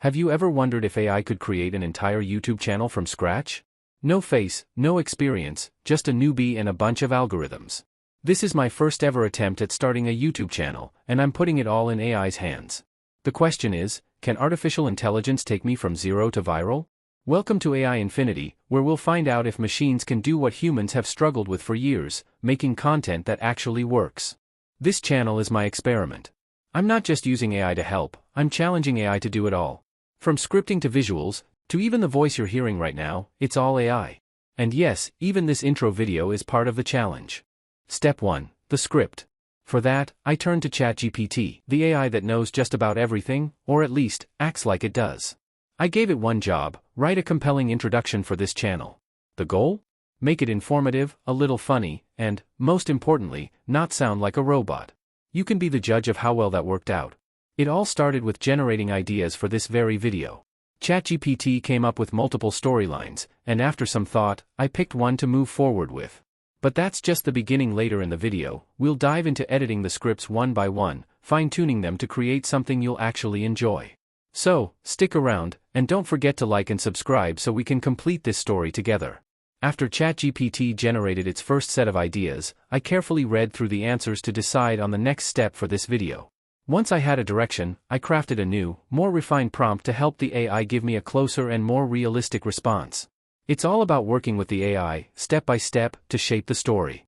Have you ever wondered if AI could create an entire YouTube channel from scratch? No face, no experience, just a newbie and a bunch of algorithms. This is my first ever attempt at starting a YouTube channel, and I'm putting it all in AI's hands. The question is, can artificial intelligence take me from zero to viral? Welcome to AI Infinity, where we'll find out if machines can do what humans have struggled with for years, making content that actually works. This channel is my experiment. I'm not just using AI to help, I'm challenging AI to do it all. From scripting to visuals, to even the voice you're hearing right now, it's all AI. And yes, even this intro video is part of the challenge. Step 1. The script. For that, I turn to ChatGPT, the AI that knows just about everything, or at least, acts like it does. I gave it one job: write a compelling introduction for this channel. The goal? Make it informative, a little funny, and, most importantly, not sound like a robot. You can be the judge of how well that worked out. It all started with generating ideas for this very video. ChatGPT came up with multiple storylines, and after some thought, I picked one to move forward with. But that's just the beginning. Later in the video, we'll dive into editing the scripts one by one, fine-tuning them to create something you'll actually enjoy. So, stick around, and don't forget to like and subscribe so we can complete this story together. After ChatGPT generated its first set of ideas, I carefully read through the answers to decide on the next step for this video. Once I had a direction, I crafted a new, more refined prompt to help the AI give me a closer and more realistic response. It's all about working with the AI, step by step, to shape the story.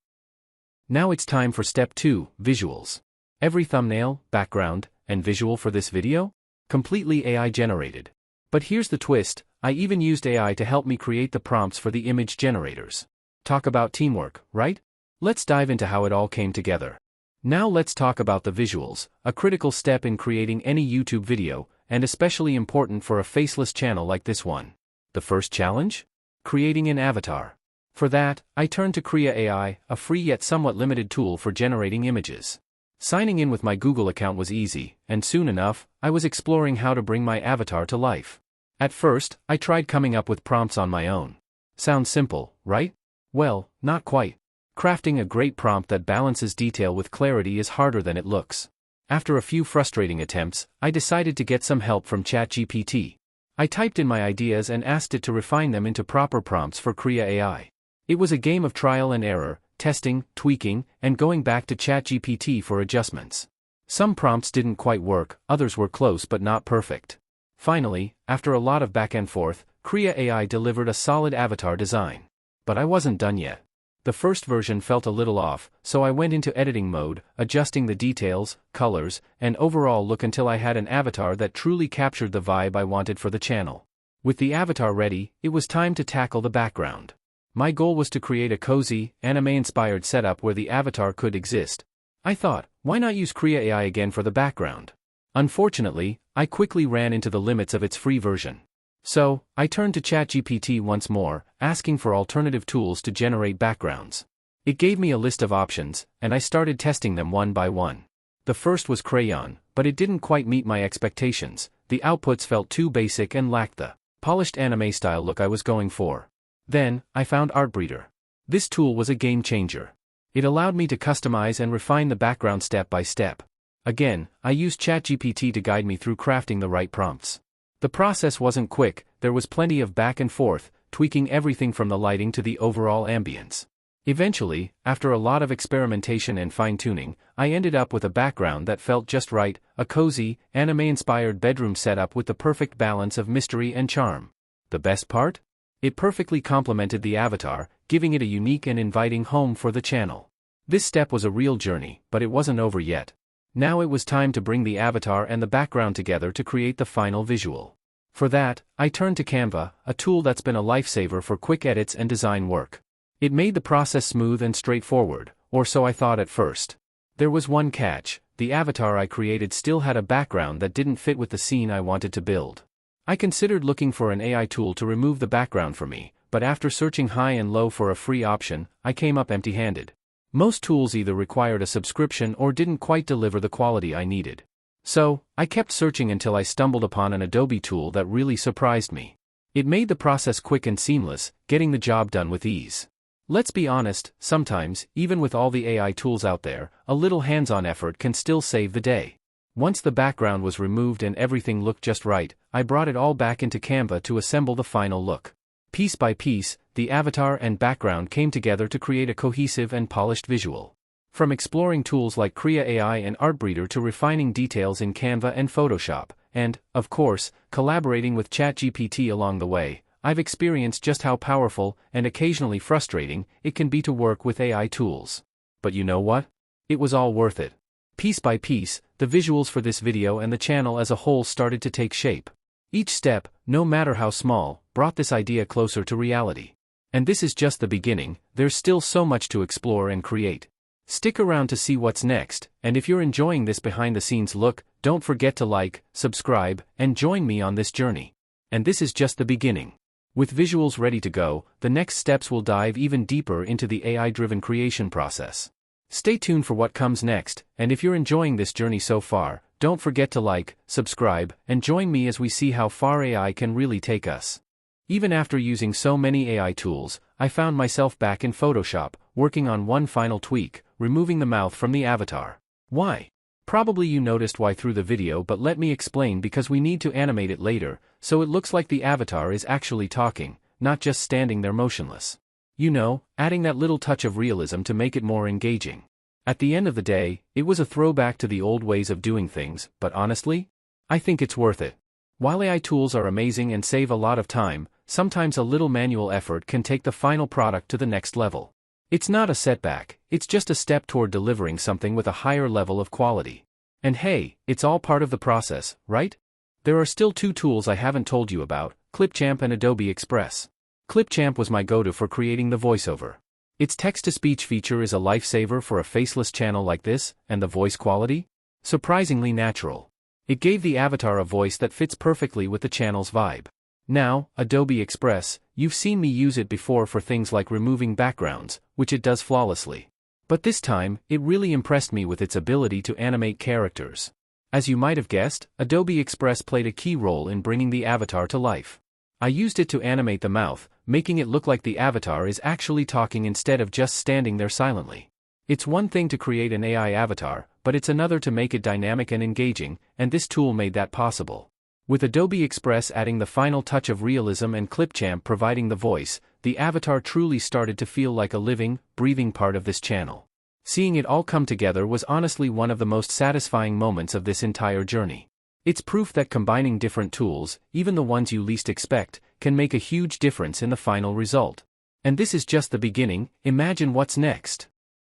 Now it's time for step 2, visuals. Every thumbnail, background, and visual for this video? Completely AI generated. But here's the twist, I even used AI to help me create the prompts for the image generators. Talk about teamwork, right? Let's dive into how it all came together. Now let's talk about the visuals, a critical step in creating any YouTube video, and especially important for a faceless channel like this one. The first challenge? Creating an avatar. For that, I turned to Krea AI, a free yet somewhat limited tool for generating images. Signing in with my Google account was easy, and soon enough, I was exploring how to bring my avatar to life. At first, I tried coming up with prompts on my own. Sounds simple, right? Well, not quite. Crafting a great prompt that balances detail with clarity is harder than it looks. After a few frustrating attempts, I decided to get some help from ChatGPT. I typed in my ideas and asked it to refine them into proper prompts for Krea AI. It was a game of trial and error, testing, tweaking, and going back to ChatGPT for adjustments. Some prompts didn't quite work, others were close but not perfect. Finally, after a lot of back and forth, Krea AI delivered a solid avatar design. But I wasn't done yet. The first version felt a little off, so I went into editing mode, adjusting the details, colors, and overall look until I had an avatar that truly captured the vibe I wanted for the channel. With the avatar ready, it was time to tackle the background. My goal was to create a cozy, anime-inspired setup where the avatar could exist. I thought, why not use Krea AI again for the background? Unfortunately, I quickly ran into the limits of its free version. So, I turned to ChatGPT once more, asking for alternative tools to generate backgrounds. It gave me a list of options, and I started testing them one by one. The first was Crayon, but it didn't quite meet my expectations. The outputs felt too basic and lacked the polished anime-style look I was going for. Then, I found Artbreeder. This tool was a game changer. It allowed me to customize and refine the background step by step. Again, I used ChatGPT to guide me through crafting the right prompts. The process wasn't quick, there was plenty of back and forth, tweaking everything from the lighting to the overall ambience. Eventually, after a lot of experimentation and fine-tuning, I ended up with a background that felt just right, a cozy, anime-inspired bedroom setup with the perfect balance of mystery and charm. The best part? It perfectly complemented the avatar, giving it a unique and inviting home for the channel. This step was a real journey, but it wasn't over yet. Now it was time to bring the avatar and the background together to create the final visual. For that, I turned to Canva, a tool that's been a lifesaver for quick edits and design work. It made the process smooth and straightforward, or so I thought at first. There was one catch: the avatar I created still had a background that didn't fit with the scene I wanted to build. I considered looking for an AI tool to remove the background for me, but after searching high and low for a free option, I came up empty-handed. Most tools either required a subscription or didn't quite deliver the quality I needed. So, I kept searching until I stumbled upon an Adobe tool that really surprised me. It made the process quick and seamless, getting the job done with ease. Let's be honest, sometimes, even with all the AI tools out there, a little hands-on effort can still save the day. Once the background was removed and everything looked just right, I brought it all back into Canva to assemble the final look. Piece by piece, the avatar and background came together to create a cohesive and polished visual. From exploring tools like Krea AI and Artbreeder to refining details in Canva and Photoshop, and, of course, collaborating with ChatGPT along the way, I've experienced just how powerful, and occasionally frustrating, it can be to work with AI tools. But you know what? It was all worth it. Piece by piece, the visuals for this video and the channel as a whole started to take shape. Each step, no matter how small, brought this idea closer to reality. And this is just the beginning, there's still so much to explore and create. Stick around to see what's next, and if you're enjoying this behind-the-scenes look, don't forget to like, subscribe, and join me on this journey. And this is just the beginning. With visuals ready to go, the next steps will dive even deeper into the AI-driven creation process. Stay tuned for what comes next, and if you're enjoying this journey so far, don't forget to like, subscribe, and join me as we see how far AI can really take us. Even after using so many AI tools, I found myself back in Photoshop, working on one final tweak, removing the mouth from the avatar. Why? Probably you noticed why through the video, but let me explain, because we need to animate it later, so it looks like the avatar is actually talking, not just standing there motionless. You know, adding that little touch of realism to make it more engaging. At the end of the day, it was a throwback to the old ways of doing things, but honestly, I think it's worth it. While AI tools are amazing and save a lot of time, sometimes a little manual effort can take the final product to the next level. It's not a setback, it's just a step toward delivering something with a higher level of quality. And hey, it's all part of the process, right? There are still two tools I haven't told you about, Clipchamp and Adobe Express. Clipchamp was my go-to for creating the voiceover. Its text-to-speech feature is a lifesaver for a faceless channel like this, and the voice quality? Surprisingly natural. It gave the avatar a voice that fits perfectly with the channel's vibe. Now, Adobe Express, you've seen me use it before for things like removing backgrounds, which it does flawlessly. But this time, it really impressed me with its ability to animate characters. As you might have guessed, Adobe Express played a key role in bringing the avatar to life. I used it to animate the mouth, making it look like the avatar is actually talking instead of just standing there silently. It's one thing to create an AI avatar, but it's another to make it dynamic and engaging, and this tool made that possible. With Adobe Express adding the final touch of realism and Clipchamp providing the voice, the avatar truly started to feel like a living, breathing part of this channel. Seeing it all come together was honestly one of the most satisfying moments of this entire journey. It's proof that combining different tools, even the ones you least expect, can make a huge difference in the final result. And this is just the beginning, imagine what's next.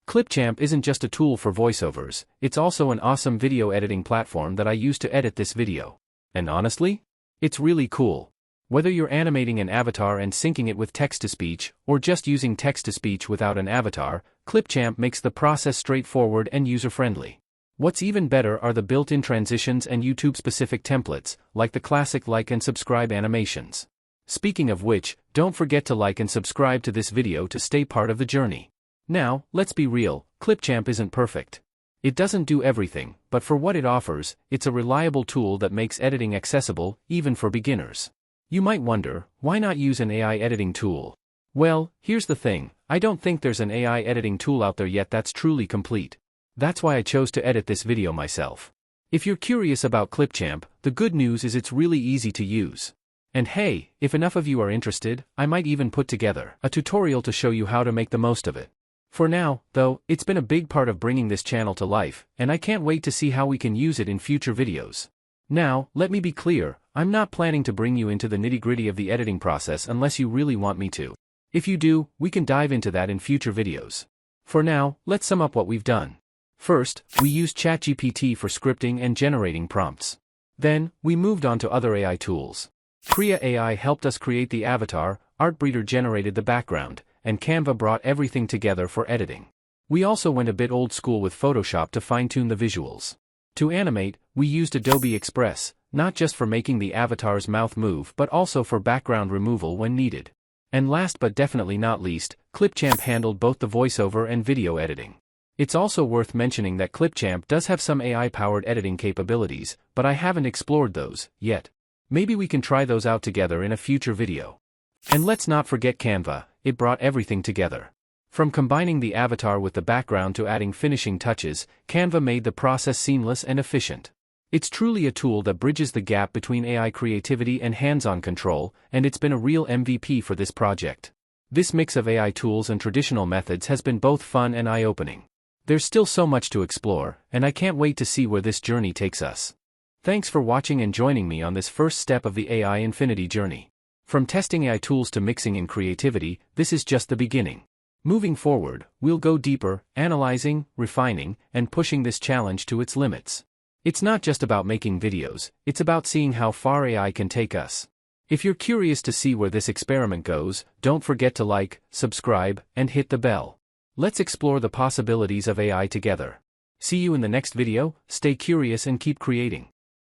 Clipchamp isn't just a tool for voiceovers, it's also an awesome video editing platform that I use to edit this video. And honestly, it's really cool. Whether you're animating an avatar and syncing it with text-to-speech, or just using text-to-speech without an avatar, Clipchamp makes the process straightforward and user-friendly. What's even better are the built-in transitions and YouTube-specific templates, like the classic like and subscribe animations. Speaking of which, don't forget to like and subscribe to this video to stay part of the journey. Now, let's be real, Clipchamp isn't perfect. It doesn't do everything, but for what it offers, it's a reliable tool that makes editing accessible, even for beginners. You might wonder, why not use an AI editing tool? Well, here's the thing, I don't think there's an AI editing tool out there yet that's truly complete. That's why I chose to edit this video myself. If you're curious about Clipchamp, the good news is it's really easy to use. And hey, if enough of you are interested, I might even put together a tutorial to show you how to make the most of it. For now, though, it's been a big part of bringing this channel to life, and I can't wait to see how we can use it in future videos. Now, let me be clear, I'm not planning to bring you into the nitty-gritty of the editing process unless you really want me to. If you do, we can dive into that in future videos. For now, let's sum up what we've done. First, we used ChatGPT for scripting and generating prompts. Then, we moved on to other AI tools. Krea AI helped us create the avatar, Artbreeder generated the background, and Canva brought everything together for editing. We also went a bit old school with Photoshop to fine-tune the visuals. To animate, we used Adobe Express, not just for making the avatar's mouth move but also for background removal when needed. And last but definitely not least, Clipchamp handled both the voiceover and video editing. It's also worth mentioning that Clipchamp does have some AI-powered editing capabilities, but I haven't explored those yet. Maybe we can try those out together in a future video. And let's not forget Canva, it brought everything together. From combining the avatar with the background to adding finishing touches, Canva made the process seamless and efficient. It's truly a tool that bridges the gap between AI creativity and hands-on control, and it's been a real MVP for this project. This mix of AI tools and traditional methods has been both fun and eye-opening. There's still so much to explore, and I can't wait to see where this journey takes us. Thanks for watching and joining me on this first step of the AI infinity journey. From testing AI tools to mixing in creativity, this is just the beginning. Moving forward, we'll go deeper, analyzing, refining, and pushing this challenge to its limits. It's not just about making videos, it's about seeing how far AI can take us. If you're curious to see where this experiment goes, don't forget to like, subscribe, and hit the bell. Let's explore the possibilities of AI together. See you in the next video, stay curious and keep creating.